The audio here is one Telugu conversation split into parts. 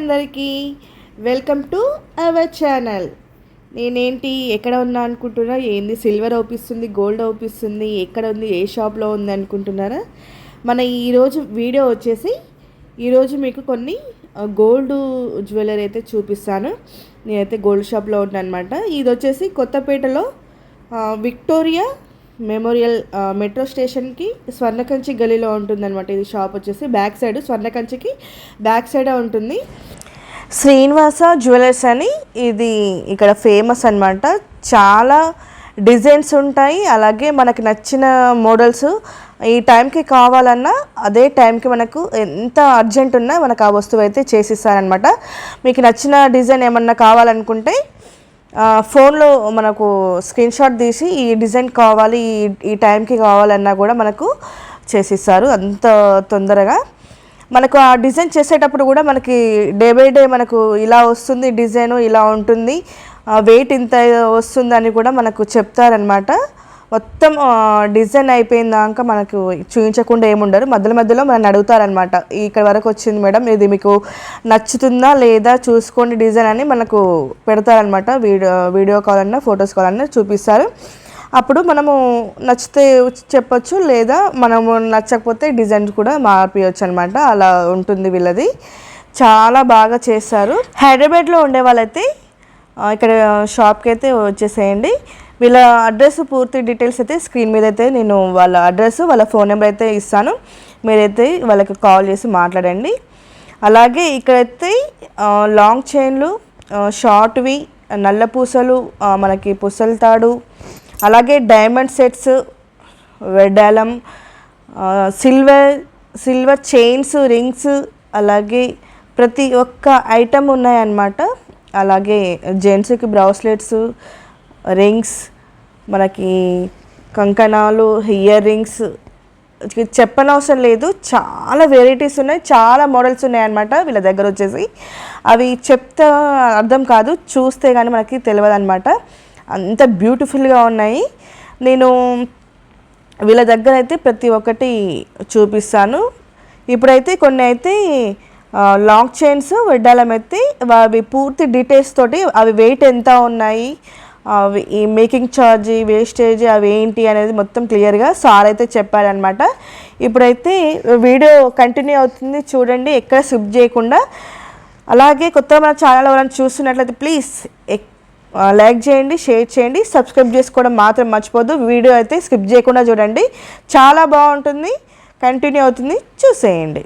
అందరికీ వెల్కమ్ టు అవర్ ఛానల్. నేనేంటి ఎక్కడ ఉన్నా అనుకుంటున్నా, ఏంది సిల్వర్ అవుపిస్తుంది, గోల్డ్ అవుపిస్తుంది, ఎక్కడ ఉంది, ఏ షాప్లో ఉంది అనుకుంటున్నారా? మన ఈరోజు వీడియో వచ్చేసి ఈరోజు మీకు కొన్ని గోల్డ్ జ్యువెలరీ అయితే చూపిస్తాను. నేనైతే గోల్డ్ షాప్లో ఉన్నాను అనమాట. ఇది వచ్చేసి కొత్తపేటలో విక్టోరియా మెమోరియల్ మెట్రో స్టేషన్కి స్వర్ణకంచి గలీలో ఉంటుందన్నమాట. ఇది షాప్ వచ్చేసి బ్యాక్ సైడ్, స్వర్ణకంచికి బ్యాక్ సైడే ఉంటుంది. శ్రీనివాస జ్యువెలర్స్ అని ఇది ఇక్కడ ఫేమస్ అనమాట. చాలా డిజైన్స్ ఉంటాయి, అలాగే మనకు నచ్చిన మోడల్స్ ఈ టైంకి కావాలన్నా అదే టైంకి మనకు ఎంత అర్జెంట్ ఉన్నా మనకు ఆ వస్తువు అయితే చేసిస్తారనమాట. మీకు నచ్చిన డిజైన్ ఏమన్నా కావాలనుకుంటే ఫోన్లో మనకు స్క్రీన్ షాట్ తీసి ఈ డిజైన్ కావాలి, ఈ టైంకి కావాలన్నా కూడా మనకు చేసిస్తారు అంత తొందరగా. మనకు ఆ డిజైన్ చేసేటప్పుడు కూడా మనకి డే బై డే మనకు ఇలా వస్తుంది, డిజైను ఇలా ఉంటుంది, వెయిట్ ఇంత వస్తుందని కూడా మనకు చెప్తారనమాట. మొత్తం డిజైన్ అయిపోయిందాక మనకు చూపించకుండా ఏముండరు, మధ్యలో మధ్యలో మనం అడుగుతారనమాట. ఇక్కడ వరకు వచ్చింది మేడం, ఇది మీకు నచ్చుతుందా లేదా చూసుకోండి డిజైన్ అని మనకు పెడతారనమాట. వీడియో కాల్ అన్నా ఫొటోస్ కాల్ అన్నా చూపిస్తారు. అప్పుడు మనము నచ్చితే చెప్పొచ్చు, లేదా మనము నచ్చకపోతే డిజైన్ కూడా మార్పియచ్చు అనమాట. అలా ఉంటుంది వీళ్ళది. చాలా బాగా చేస్తారు. హైదరాబాద్లో ఉండే వాళ్ళైతే ఇక్కడ షాప్కి అయితే వచ్చేసేయండి. వీళ్ళ అడ్రస్ పూర్తి డీటెయిల్స్ అయితే స్క్రీన్ మీద అయితే నేను వాళ్ళ అడ్రస్, వాళ్ళ ఫోన్ నెంబర్ అయితే ఇస్తాను. మీరైతే వాళ్ళకి కాల్ చేసి మాట్లాడండి. అలాగే ఇక్కడైతే లాంగ్ చైన్లు, షార్ట్వి, నల్ల పూసలు, మనకి పుసల తాడు, అలాగే డైమండ్ సెట్స్, వెడ్డాలం, సిల్వర్ చైన్స్, రింగ్స్, అలాగే ప్రతి ఒక్క ఐటమ్ ఉన్నాయన్నమాట. అలాగే జెంట్స్కి బ్రాస్లెట్స్, రింగ్స్, మనకి కంకణాలు, ఇయర్ రింగ్స్ చెప్పనవసరం లేదు. చాలా వెరైటీస్ ఉన్నాయి, చాలా మోడల్స్ ఉన్నాయన్నమాట వీళ్ళ దగ్గర వచ్చేసి. అవి చెప్తే అర్థం కాదు, చూస్తే కానీ మనకి తెలియదు అనమాట. అంత బ్యూటిఫుల్గా ఉన్నాయి. నేను వీళ్ళ దగ్గర అయితే ప్రతి ఒక్కటి చూపిస్తాను. ఇప్పుడైతే కొన్ని అయితే లాంగ్ చైన్స్, వడ్డాలం అయితే అవి పూర్తి డీటెయిల్స్ తోటి, అవి వెయిట్ ఎంత ఉన్నాయి, అవి ఈ మేకింగ్ ఛార్జ్, వేస్టేజ్ అవి ఏంటి అనేది మొత్తం క్లియర్గా సార్ అయితే చెప్పారనమాట. ఇప్పుడైతే వీడియో కంటిన్యూ అవుతుంది, చూడండి, ఎక్కడ స్కిప్ చేయకుండా. అలాగే కొత్తగా మన ఛానల్ ఎవరైనా చూస్తున్నట్లయితే ప్లీజ్ లైక్ చేయండి, షేర్ చేయండి, సబ్స్క్రైబ్ చేసుకోవడం మాత్రం మర్చిపోద్దు. వీడియో అయితే స్కిప్ చేయకుండా చూడండి, చాలా బాగుంటుంది, కంటిన్యూ అవుతుంది, చూసేయండి.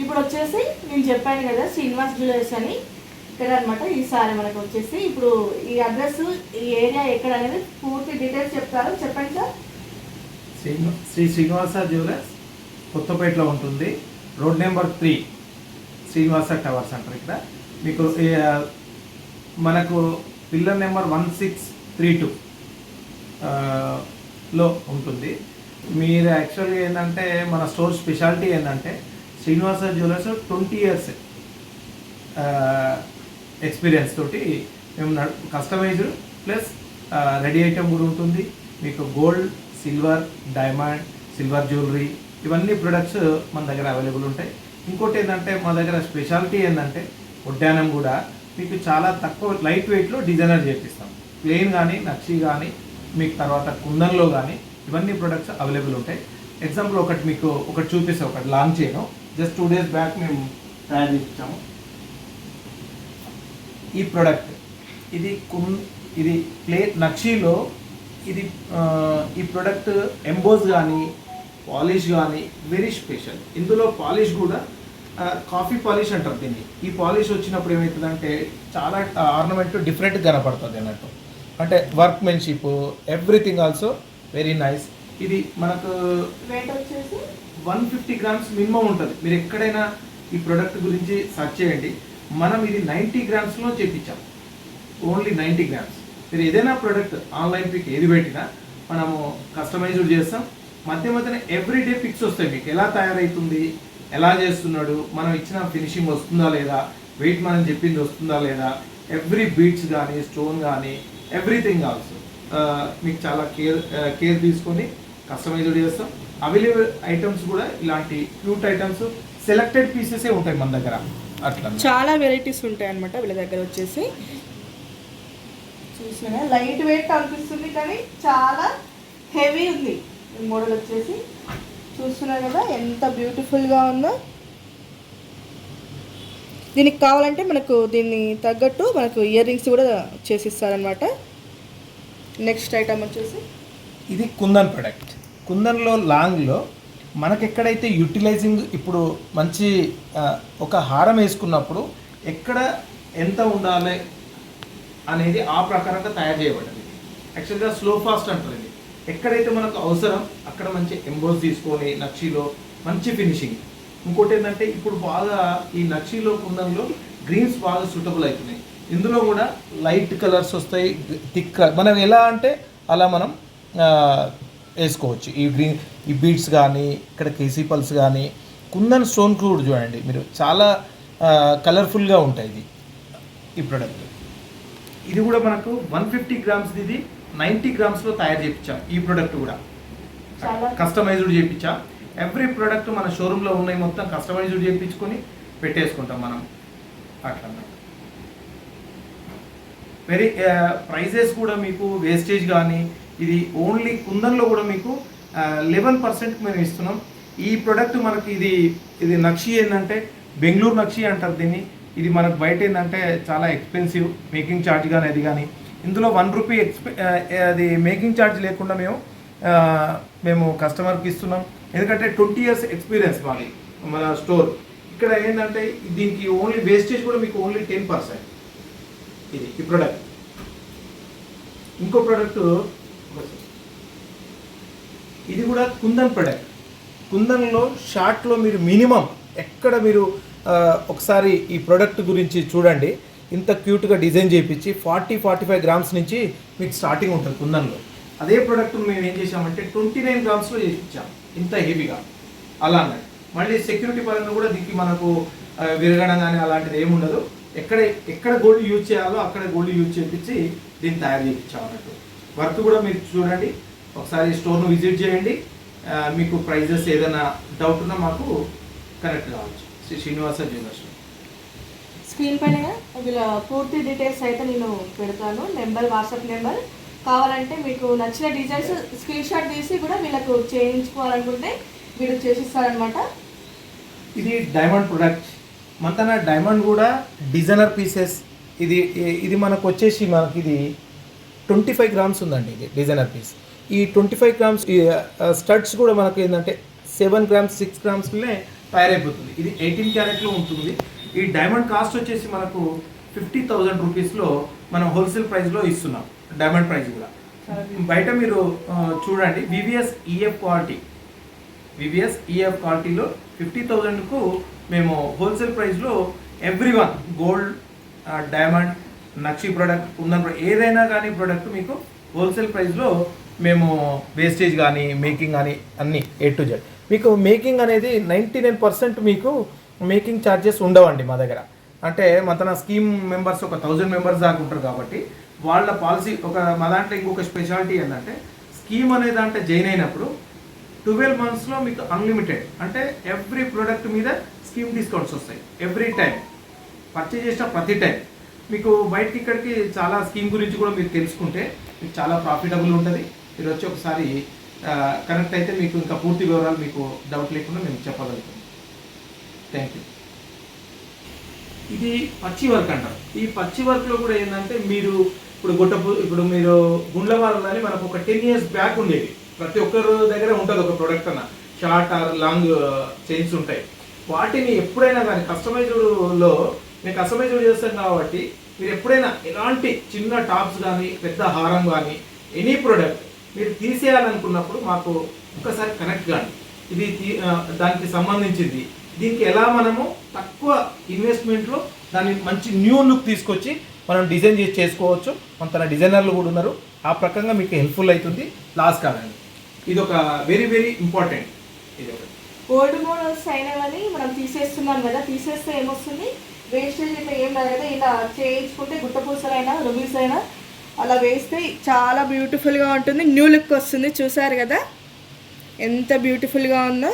ఇప్పుడు వచ్చేసి నేను చెప్పాను కదా శ్రీనివాస్ జ్యువెలర్స్ అని, ఇక్కడ అనమాట. ఈసారి మనకు వచ్చేసి ఇప్పుడు ఈ అడ్రస్, ఈ ఏరియా ఎక్కడ అనేది పూర్తి డీటెయిల్స్ చెప్తారు. చెప్పండి సార్. శ్రీ శ్రీనివాస జ్యువెలర్స్ కొత్తపేటలో ఉంటుంది. రోడ్ నెంబర్ 3, శ్రీనివాస టవర్స్ అంటారు. ఇక్కడ మీకు మనకు పిల్లర్ నెంబర్ 16 32 లో ఉంటుంది. మీరు యాక్చువల్గా ఏంటంటే మన స్టోర్ స్పెషాలిటీ ఏంటంటే శ్రీనివాస జ్యువెలర్స్ 20 ఇయర్స్ ఎక్స్పీరియన్స్ తోటి మేము కస్టమైజ్డ్ ప్లస్ రెడీ ఐటమ్ కూడా ఉంటుంది. మీకు gold, silver, diamond, silver jewellery ఇవన్నీ ప్రొడక్ట్స్ మన దగ్గర అవైలబుల్ ఉంటాయి. ఇంకోటి ఏంటంటే మా దగ్గర స్పెషాలిటీ ఏంటంటే ఉడ్డానం కూడా మీకు చాలా తక్కువ లైట్ వెయిట్లో డిజైనర్ చేపిస్తాం. ప్లెయిన్ కానీ, నక్షి కానీ, మీకు తర్వాత కుందన్లో కానీ ఇవన్నీ ప్రొడక్ట్స్ అవైలబుల్ ఉంటాయి. ఎగ్జాంపుల్ ఒకటి చూపిస్తాం, ఒకటి లాంచ్ చేయను. జస్ట్ 2 days బ్యాక్ మేము తయారు చేయించాము ఈ ప్రోడక్ట్. ఇది ప్లేట్ నక్షీలో ఇది ఈ ప్రోడక్ట్ ఎంబోస్ కానీ పాలిష్ కానీ వెరీ స్పెషల్. ఇందులో పాలిష్ కూడా కాఫీ పాలిష్ అంటారు దీన్ని. ఈ పాలిష్ వచ్చినప్పుడు ఏమవుతుందంటే చాలా ఆర్నమెంట్ డిఫరెంట్ కనపడుతుంది అన్నట్టు. అంటే workmanship everything also very nice. ఇది మనకు వెయిట్ వచ్చేసి 150 grams మినిమం ఉంటుంది. మీరు ఎక్కడైనా ఈ ప్రోడక్ట్ గురించి సెర్చ్ చేయండి. మనం ఇది 90 grams చేపించాం, ఓన్లీ 90 grams. మీరు ఏదైనా ప్రోడక్ట్ ఆన్లైన్ పిక్ ఏది పెట్టినా మనము కస్టమైజ్డ్ చేస్తాం. మధ్యనే ఎవ్రీడే పిక్స్ వస్తాయి మీకు, ఎలా తయారవుతుంది, ఎలా చేస్తున్నాడు, మనం ఇచ్చిన ఫినిషింగ్ వస్తుందా లేదా, వెయిట్ మనం చెప్పింది వస్తుందా లేదా, ఎవ్రీ బీట్స్ కానీ స్టోన్ కానీ ఎవ్రీథింగ్ ఆల్సో మీకు చాలా కేర్ తీసుకొని కస్టమైజ్డ్ చేస్తాం. అవైలబుల్ ఐటమ్స్ కూడా ఇలాంటి క్యూట్ ఐటమ్స్ సెలెక్టెడ్ పీసెసే ఉంటాయి మన దగ్గర. అట్లా చాలా వెరైటీస్ ఉంటాయి అన్నమాట వీళ్ళ దగ్గర వచ్చేసి. చూసినా లైట్ వెయిట్ అనిపిస్తుంది కానీ చాలా హెవీ ఉంది ఈ మోడల్ వచ్చేసి. చూస్తున్నారు కదా ఎంత బ్యూటిఫుల్గా ఉందో. దీనికి కావాలంటే మనకు దీన్ని తగ్గట్టు మనకు ఇయర్ రింగ్స్ కూడా చేసిస్తారనమాట. నెక్స్ట్ ఐటమ్ వచ్చేసి ఇది కుందన్ ప్రొడక్ట్. కుందన్లో లాంగ్లో మనకు ఎక్కడైతే యూటిలైజింగ్ ఇప్పుడు మంచి ఒక హారం వేసుకున్నప్పుడు ఎక్కడ ఎంత ఉండాలి అనేది ఆ ప్రకారంగా తయారు చేయబడింది. యాక్చువల్గా స్లో ఫాస్ట్ అంటారు ఇది. ఎక్కడైతే మనకు అవసరం అక్కడ మంచి ఎంబోస్ తీసుకొని నక్షీలో మంచి ఫినిషింగ్. ఇంకోటి ఏంటంటే ఇప్పుడు బాగా ఈ నక్షీలో కుందన్లో గ్రీన్స్ బాగా సూటబుల్ అవుతున్నాయి. ఇందులో కూడా లైట్ కలర్స్ వస్తాయి, థిక్. మనం ఎలా అంటే అలా మనం వేసుకోవచ్చు. ఈ బీడ్స్ కానీ ఇక్కడ కేసీ పల్స్ కానీ కుందన్ స్టోన్ కూడా చూడండి మీరు, చాలా కలర్ఫుల్గా ఉంటాయి ఇది ఈ ప్రోడక్ట్. ఇది కూడా మనకు 150 grams ఇది 90 grams తయారు చేయించాం. ఈ ప్రోడక్ట్ కూడా కస్టమైజ్డ్ చేయించాం. ఎవ్రీ ప్రోడక్ట్ మన షోరూంలో ఉన్నాయి మొత్తం కస్టమైజ్డ్ చేయించుకొని పెట్టేసుకుంటాం మనం అట్లా. వెరీ ప్రైజెస్ కూడా మీకు వేస్టేజ్ కానీ ఇది ఓన్లీ కుందన్లో కూడా మీకు 11% మేము ఇస్తున్నాం. ఈ ప్రోడక్ట్ మనకి ఇది నక్షి ఏంటంటే బెంగళూరు నక్షి అంటారు దీన్ని. ఇది మనకు బయట ఏంటంటే చాలా ఎక్స్పెన్సివ్, మేకింగ్ ఛార్జ్ కానీ అది కానీ. ఇందులో 1 రూపీ అది మేకింగ్ ఛార్జ్ లేకుండా మేము కస్టమర్కి ఇస్తున్నాం. ఎందుకంటే 20 years ఎక్స్పీరియన్స్ మాది మన స్టోర్. ఇక్కడ ఏంటంటే దీనికి ఓన్లీ వేస్టేజ్ కూడా మీకు ఓన్లీ 10%. ఈ ప్రోడక్ట్. ఇంకో ప్రోడక్ట్ ఇది కూడా కుందన్ ప్రోడక్ట్. కుందన్లో షార్ట్లో మీరు మినిమం ఎక్కడ మీరు ఒకసారి ఈ ప్రోడక్ట్ గురించి చూడండి. ఇంత క్యూట్గా డిజైన్ చేయించి 40-45 grams నుంచి మీకు స్టార్టింగ్ ఉంటుంది కుందన్లో. అదే ప్రోడక్ట్ మేము ఏం చేసామంటే 29 grams చేయించాం, ఇంత హెవీగా. అలా అన్నట్టు మళ్ళీ సెక్యూరిటీ పరంగా కూడా దీనికి మనకు విరగడం కానీ అలాంటిది ఏముండదు. ఎక్కడ గోల్డ్ యూజ్ చేయాలో అక్కడ గోల్డ్ యూజ్ చేయించి దీన్ని తయారు చేయించాం అన్నట్టు. వర్క్ కూడా మీరు చూడండి, ఒకసారి స్టోర్ను విజిట్ చేయండి. మీకు ప్రైజెస్ ఏదైనా డౌట్ ఉన్నా మాకు కనెక్ట్ కావచ్చు శ్రీనివాస జ్యువెలర్స్. స్క్రీన్ పైన వీళ్ళ పూర్తి డీటెయిల్స్ అయితే నేను పెడతాను, వాట్సాప్ నెంబర్. కావాలంటే మీకు నచ్చిన డిజైన్స్ స్క్రీన్ షాట్ తీసి కూడా వీళ్ళకు చేయించుకోవాలనుకుంటే వీళ్ళు చేసిస్తారనమాట. ఇది డైమండ్ ప్రొడక్ట్. మన డైమండ్ కూడా డిజైనర్ పీసెస్. ఇది మనకు వచ్చేసి ఇది 25 grams ఉందండి. ఇది డిజైనర్ పీస్. ఈ 25 grams స్టడ్స్ కూడా మనకు ఏంటంటే 7 grams 6 gramsలే తయారైపోతుంది. ఇది 18 క్యారెట్లో ఉంటుంది. ఈ డైమండ్ కాస్ట్ వచ్చేసి మనకు 50,000 రూపీస్లో మనం హోల్సేల్ ప్రైస్లో ఇస్తున్నాం. డైమండ్ ప్రైస్ కూడా బయట మీరు చూడండి. వివిఎస్ ఈఎఫ్ క్వాలిటీలో 50,000కు మేము హోల్సేల్ ప్రైస్లో ఎవ్రీ వన్ గోల్డ్, డైమండ్, నక్షి ప్రోడక్ట్ కుందన్ ప్రోడక్ట్ ఏదైనా కానీ ప్రోడక్ట్ మీకు హోల్సేల్ ప్రైస్లో మేము వేస్టేజ్ కానీ మేకింగ్ కానీ అన్నీ A to Z. మీకు మేకింగ్ అనేది 99% మీకు మేకింగ్ ఛార్జెస్ ఉండవండి మా దగ్గర. అంటే మన స్కీమ్ మెంబర్స్ ఒక 1000 మెంబర్స్ దాకా ఉంటారు కాబట్టి వాళ్ళ పాలసీ మా దాంట్లో ఇంకొక స్పెషాలిటీ ఏంటంటే స్కీమ్ అనే దాంట్లో జాయిన్ అయినప్పుడు 12 monthsలో మీకు అన్లిమిటెడ్, అంటే ఎవ్రీ ప్రోడక్ట్ మీద స్కీమ్ డిస్కౌంట్స్ వస్తాయి. ఎవ్రీ టైం పర్చేజ్ చేసిన ప్రతి టైం మీకు బయటికి ఇక్కడికి చాలా స్కీమ్ గురించి కూడా మీరు తెలుసుకుంటే మీకు చాలా ప్రాఫిటబుల్ ఉంటుంది. మీరు వచ్చి ఒకసారి కనెక్ట్ అయితే మీకు ఇంకా పూర్తి వివరాలు మీకు డౌట్ లేకుండా మేము చెప్పగలుగుతాం. Thank you. ఇది పచ్చి వర్క్ అంటారు. ఈ పచ్చి వర్క్లో కూడా ఏంటంటే మీరు ఇప్పుడు మీరు గుండ్లవాళ్ళు అని మనకు ఒక 10 years బ్యాక్ ఉండేది. ప్రతి ఒక్కరు దగ్గర ఉంటుంది ఒక ప్రోడక్ట్ అన్న, షార్ట్ ఆర్ లాంగ్ చైన్స్ ఉంటాయి. వాటిని ఎప్పుడైనా కానీ కస్టమైజ్డ్లో మేము కస్టమైజ్డ్ చేస్తాం కాబట్టి మీరు ఎప్పుడైనా ఎలాంటి చిన్న టాప్స్ కానీ పెద్ద హారం కానీ ఎనీ ప్రోడక్ట్ మీరు తీసేయాలనుకున్నప్పుడు మాకు ఒకసారి కనెక్ట్ కానీ ఇది దానికి సంబంధించింది, దీనికి ఎలా మనము తక్కువ ఇన్వెస్ట్మెంట్లో దాన్ని మంచి న్యూ లుక్ తీసుకొచ్చి మనం డిజైన్ చేసి చేసుకోవచ్చు. మన తన డిజైనర్లు కూడా ఉన్నారు, ఆ ప్రకంగా మీకు హెల్ప్ఫుల్ అవుతుంది. లాస్ కాదండి, ఇది ఒక వెరీ వెరీ ఇంపార్టెంట్. ఇది ఒకటి ఓల్డ్ మోడల్స్ అయినవని మనం తీసేస్తున్నాం కదా, తీసేస్తే ఏమొస్తుంది, వేస్టేజ్ ఇట్లా ఏం రాదు కదా. ఇలా చేయించుకుంటే గుట్టపూసలైనా రుబీస్ అయినా అలా వేస్తే చాలా బ్యూటిఫుల్గా ఉంటుంది, న్యూ లుక్ వస్తుంది. చూసారు కదా ఎంత బ్యూటిఫుల్గా ఉందో.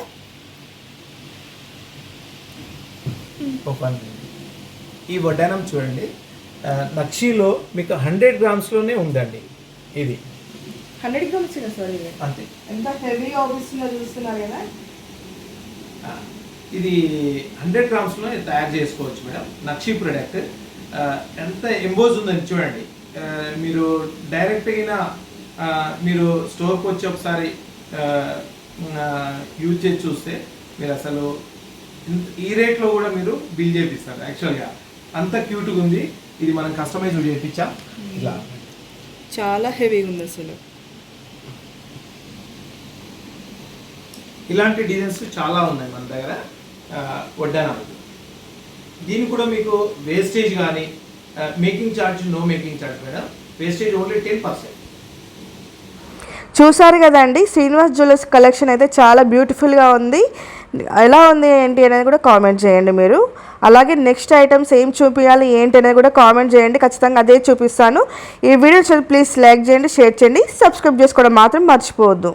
ఈ వడ్డానం చూడండి, నక్షిలో మీకు 100 grams ఉందండి. ఇది 100 grams సారీ, అంతే. ఎంత హెవీగా అవుతుందో చూస్తున్నారు కదా. ఇది 100 grams తయారు చేసుకోవచ్చు మేడం. నక్షి ప్రోడక్ట్ ఎంత ఎంబోజ్ ఉందని చూడండి. మీరు డైరెక్ట్గా మీరు స్టోర్కి వచ్చి ఒకసారి యూజ్ చేసి చూస్తే మీరు అసలు ఈ రేట్లో కూడా మీరు బిల్ చేపిస్తారు. యాక్చువల్గా అంత క్యూట్గా ఉంది. ఇది మనం కస్టమైజ్ చేయించాం. ఇలా చాలా హెవీగా ఉంది అసలు. ఇలాంటి డిజైన్స్ చాలా ఉన్నాయి మన దగ్గర వడ్డానం. దీని కూడా మీకు వేస్టేజ్ కానీ making charge, no making charge madam. Wastage only 10%. చూసారు కదండి, శ్రీనివాస్ జ్యువెలర్స్ కలెక్షన్ అయితే చాలా బ్యూటిఫుల్గా ఉంది. ఎలా ఉంది ఏంటి అనేది కూడా కామెంట్ చేయండి మీరు. అలాగే నెక్స్ట్ ఐటమ్స్ ఏం చూపించాలి ఏంటి అనేది కూడా కామెంట్ చేయండి, ఖచ్చితంగా అదే చూపిస్తాను. ఈ వీడియో ప్లీజ్ లైక్ చేయండి, షేర్ చేయండి, సబ్స్క్రైబ్ చేసుకోవడం మాత్రం మర్చిపోవద్దు.